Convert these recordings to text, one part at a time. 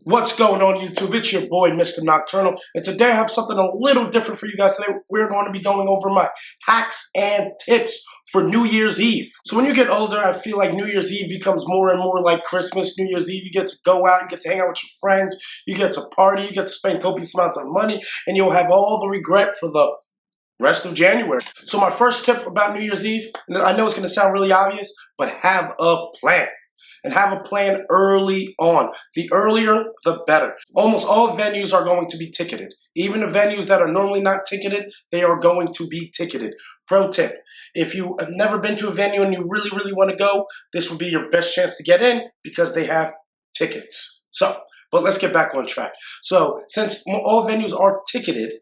What's going on YouTube? It's your boy, Mr. Nocturnal, and today I have something a little different for you guys. Today we're going to be going over my hacks and tips for New Year's Eve. So when you get older, I feel like New Year's Eve becomes more and more like Christmas. New Year's Eve, you get to go out, you get to hang out with your friends, you get to party, you get to spend copious amounts of money, and you'll have all the regret for the rest of January. So my first tip about New Year's Eve, and I know it's going to sound really obvious, but have a plan. And have a plan early on. The earlier, the better. Almost all venues are going to be ticketed. Even the venues that are normally not ticketed, they are going to be ticketed. Pro tip, if you have never been to a venue and you really, really want to go, this would be your best chance to get in because they have tickets. But let's get back on track. So, since all venues are ticketed,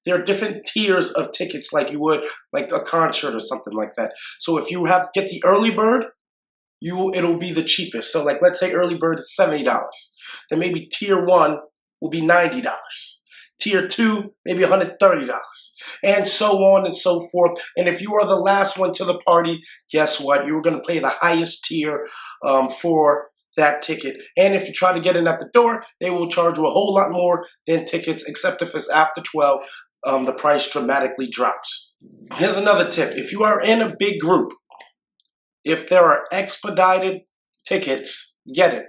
there are different tiers of tickets like you would, like a concert or something like that. So if you get the early bird, it'll be the cheapest. So like let's say early bird is $70. Then maybe tier 1 will be $90. Tier 2, maybe $130. And so on and so forth. And if you are the last one to the party, guess what? You're going to pay the highest tier for that ticket. And if you try to get in at the door, they will charge you a whole lot more than tickets, except if it's after 12, the price dramatically drops. Here's another tip. If you are in a big group, if there are expedited tickets, get it.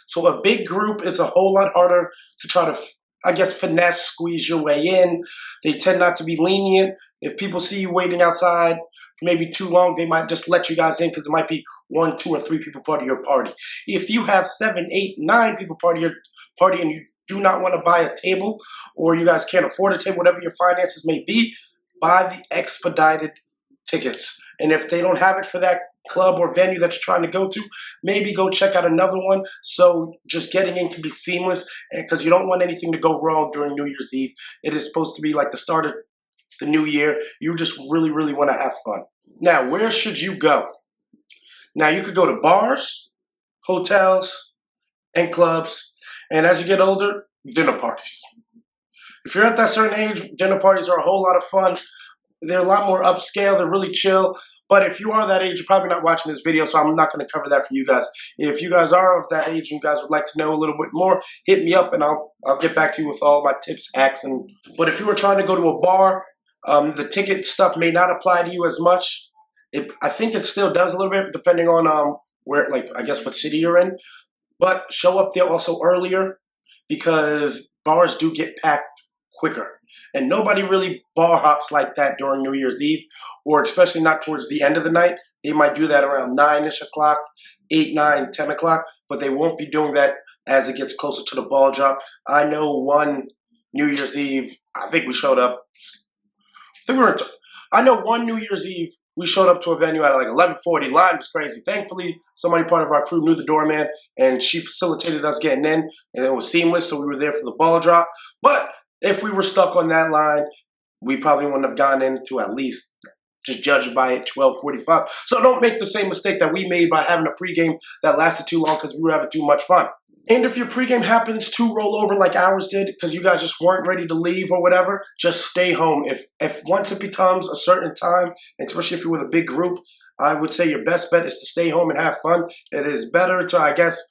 So a big group is a whole lot harder to try to, I guess, finesse, squeeze your way in. They tend not to be lenient. If people see you waiting outside for maybe too long, they might just let you guys in because it might be 1, 2, or 3 people part of your party. If you have 7, 8, 9 people part of your party and you do not want to buy a table, or you guys can't afford a table, whatever your finances may be, buy the expedited tickets. And if they don't have it for that club or venue that you're trying to go to, maybe go check out another one. So just getting in can be seamless, because you don't want anything to go wrong during New Year's Eve. It is supposed to be like the start of the new year. You just really, really want to have fun. Now, where should you go? Now, you could go to bars, hotels, and clubs. And as you get older, dinner parties. If you're at that certain age, dinner parties are a whole lot of fun. They're a lot more upscale. They're really chill. But if you are that age, you're probably not watching this video, so I'm not going to cover that for you guys. If you guys are of that age and you guys would like to know a little bit more, hit me up and I'll get back to you with all my tips, hacks. But if you were trying to go to a bar, the ticket stuff may not apply to you as much. I think it still does a little bit, depending on where, like, I guess what city you're in. But show up there also earlier, because bars do get packed quicker. And nobody really bar hops like that during New Year's Eve, or especially not towards the end of the night. They might do that around 9-ish o'clock, 8, 9, 10 o'clock, but they won't be doing that as it gets closer to the ball drop. I know one New Year's Eve, I think we showed up, I know one New Year's Eve, we showed up to a venue at like 11:40. Line was crazy. Thankfully, somebody part of our crew knew the doorman, and she facilitated us getting in, and it was seamless, so we were there for the ball drop. But if we were stuck on that line, we probably wouldn't have gone into at least, just judged by it, 12:45. So don't make the same mistake that we made by having a pregame that lasted too long because we were having too much fun. And if your pregame happens to roll over like ours did because you guys just weren't ready to leave or whatever, just stay home. If once it becomes a certain time, especially if you're with a big group, I would say your best bet is to stay home and have fun. It is better to, I guess,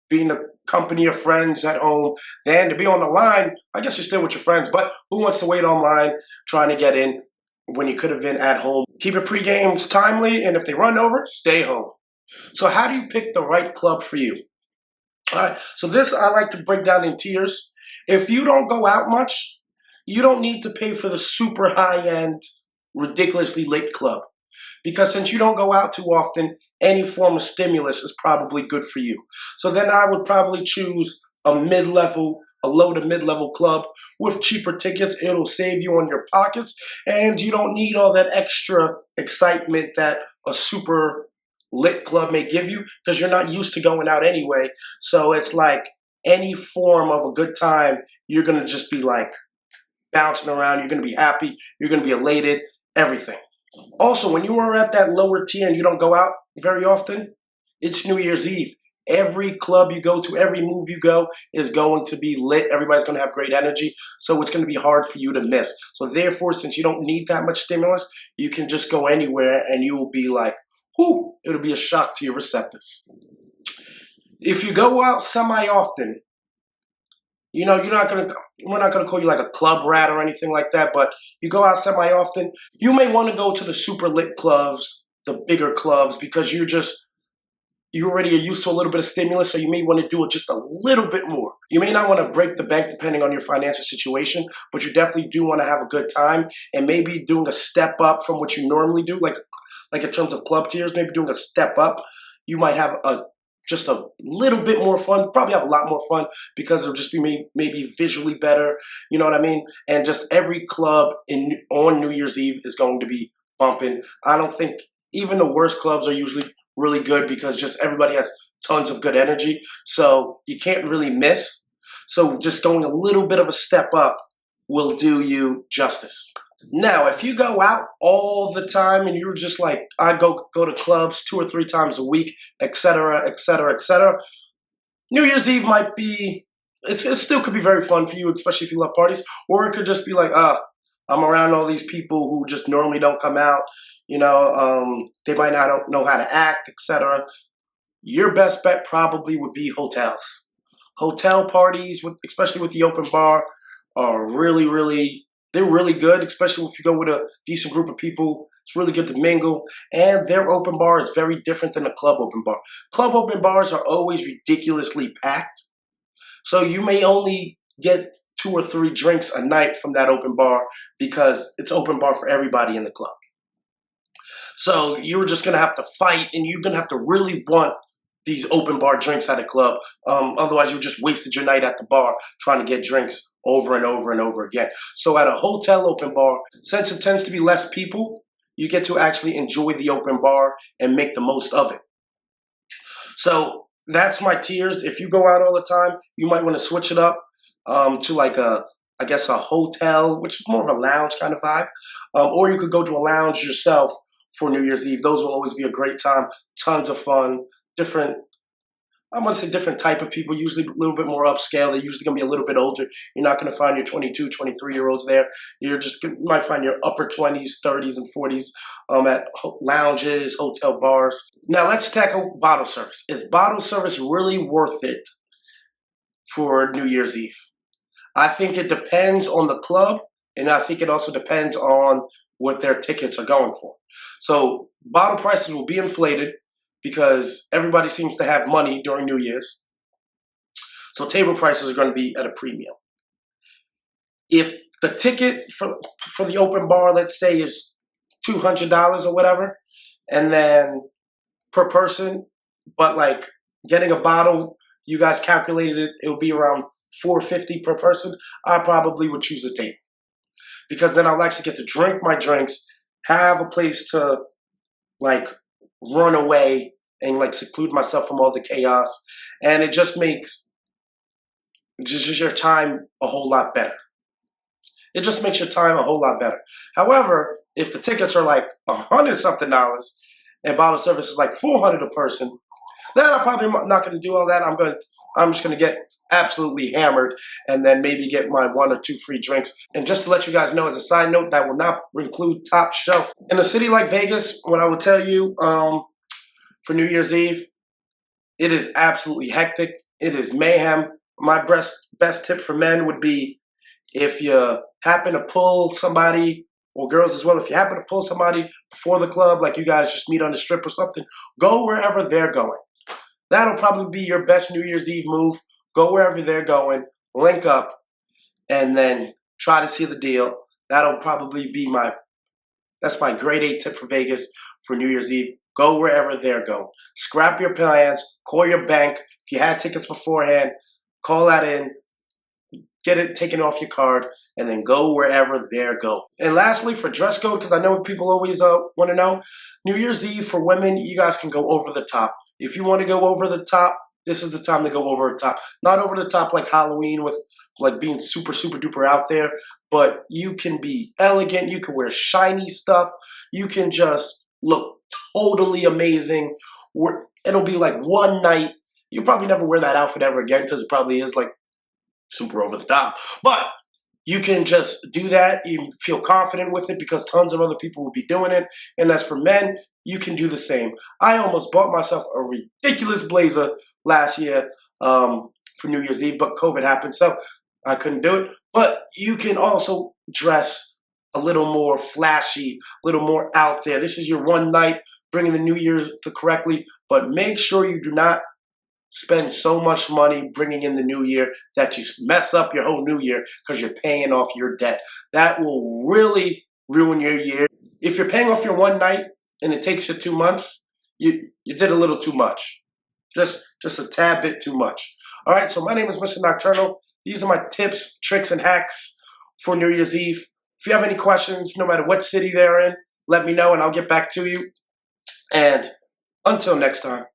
be in the company of friends at home than to be on the line. I guess you're still with your friends, but who wants to wait online trying to get in when you could have been at home? Keep your pre-games timely, and if they run over, stay home. So how do you pick the right club for you? All right, so this I like to break down in tiers. If you don't go out much, you don't need to pay for the super high-end, ridiculously lit club. Because since you don't go out too often, any form of stimulus is probably good for you. So then I would probably choose a low to mid-level club with cheaper tickets. It'll save you on your pockets, and you don't need all that extra excitement that a super lit club may give you because you're not used to going out anyway. So it's like any form of a good time, you're going to just be like bouncing around. You're going to be happy. You're going to be elated, everything. Also, when you are at that lower tier and you don't go out very often, it's New Year's Eve. Every club you go to, every move you go is going to be lit. Everybody's going to have great energy. So it's going to be hard for you to miss. So therefore, since you don't need that much stimulus, you can just go anywhere and you will be like, whoo, it'll be a shock to your receptors. If you go out semi-often, we're not gonna call you like a club rat or anything like that, but you go out semi-often, you may want to go to the super lit clubs, the bigger clubs, because you already are used to a little bit of stimulus, so you may want to do it just a little bit more. You may not want to break the bank depending on your financial situation, but you definitely do want to have a good time, and maybe doing a step up from what you normally do, like in terms of club tiers, maybe doing a step up. You might have just a little bit more fun, probably have a lot more fun because it'll just be maybe visually better, you know what I mean? And just every club on New Year's Eve is going to be bumping. I don't think even the worst clubs are usually really good because just everybody has tons of good energy, so you can't really miss. So just going a little bit of a step up will do you justice. Now, if you go out all the time and you're just like, I go to clubs 2 or 3 times a week, etc., etc., etc., New Year's Eve might be, it still could be very fun for you, especially if you love parties, or it could just be like, I'm around all these people who just normally don't come out, they might not know how to act, etc. Your best bet probably would be hotels. Hotel parties, especially with the open bar, are they're really good, especially if you go with a decent group of people. It's really good to mingle, and their open bar is very different than a club open bar. Club open bars are always ridiculously packed, so you may only get 2 or 3 drinks a night from that open bar because it's open bar for everybody in the club. So you're just going to have to fight, and you're going to have to really want these open bar drinks at a club. Otherwise, you just wasted your night at the bar trying to get drinks over and over and over again. So at a hotel open bar, since it tends to be less people, you get to actually enjoy the open bar and make the most of it. So that's my tiers. If you go out all the time, you might want to switch it up to like a hotel, which is more of a lounge kind of vibe. Or you could go to a lounge yourself for New Year's Eve. Those will always be a great time. Tons of fun. I want to say different type of people, usually a little bit more upscale. They're usually going to be a little bit older. You're not going to find your 22, 23-year-olds there. You might find your upper 20s, 30s, and 40s at lounges, hotel bars. Now let's tackle bottle service. Is bottle service really worth it for New Year's Eve? I think it depends on the club, and I think it also depends on what their tickets are going for. So bottle prices will be inflated because everybody seems to have money during New Year's. So table prices are going to be at a premium. If the ticket for the open bar, let's say, is $200 or whatever, and then per person, but like getting a bottle, you guys calculated it would be around $4.50 per person, I probably would choose a table. Because then I'll actually get to drink my drinks, have a place to like run away and like seclude myself from all the chaos, and it just makes just your time a whole lot better. It just makes your time a whole lot better. However, if the tickets are like $100-something and bottle service is like $400 a person, then I'm probably not going to do all that. I'm just going to get absolutely hammered and then maybe get my 1 or 2 free drinks. And just to let you guys know, as a side note, that will not include top shelf. In a city like Vegas, what I would tell you for New Year's Eve, it is absolutely hectic. It is mayhem. My best tip for men would be, if you happen to pull somebody, or girls as well, if you happen to pull somebody before the club, like you guys just meet on the strip or something, go wherever they're going. That'll probably be your best New Year's Eve move. Go wherever they're going, link up, and then try to see the deal. That'll probably be that's my grade 8 tip for Vegas for New Year's Eve. Go wherever they're going. Scrap your plans, call your bank. If you had tickets beforehand, call that in, get it taken off your card, and then go wherever they're going. And lastly, for dress code, because I know people always want to know, New Year's Eve for women, you guys can go over the top. If you want to go over the top, this is the time to go over the top. Not over the top like Halloween with like being super, super duper out there, but you can be elegant. You can wear shiny stuff. You can just look totally amazing. It'll be like one night. You'll probably never wear that outfit ever again because it probably is like super over the top. But you can just do that. You feel confident with it because tons of other people will be doing it. And as for men, you can do the same. I almost bought myself a ridiculous blazer last year for New Year's Eve, but COVID happened, so I couldn't do it. But you can also dress a little more flashy, a little more out there. This is your one night bringing the New Year's correctly, but make sure you do not spend so much money bringing in the new year that you mess up your whole new year because you're paying off your debt. That will really ruin your year. If you're paying off your one night and it takes you 2 months, you did a little too much. Just a tad bit too much. All right, so my name is Mr. Nocturnal. These are my tips, tricks, and hacks for New Year's Eve. If you have any questions, no matter what city they're in, let me know and I'll get back to you. And until next time.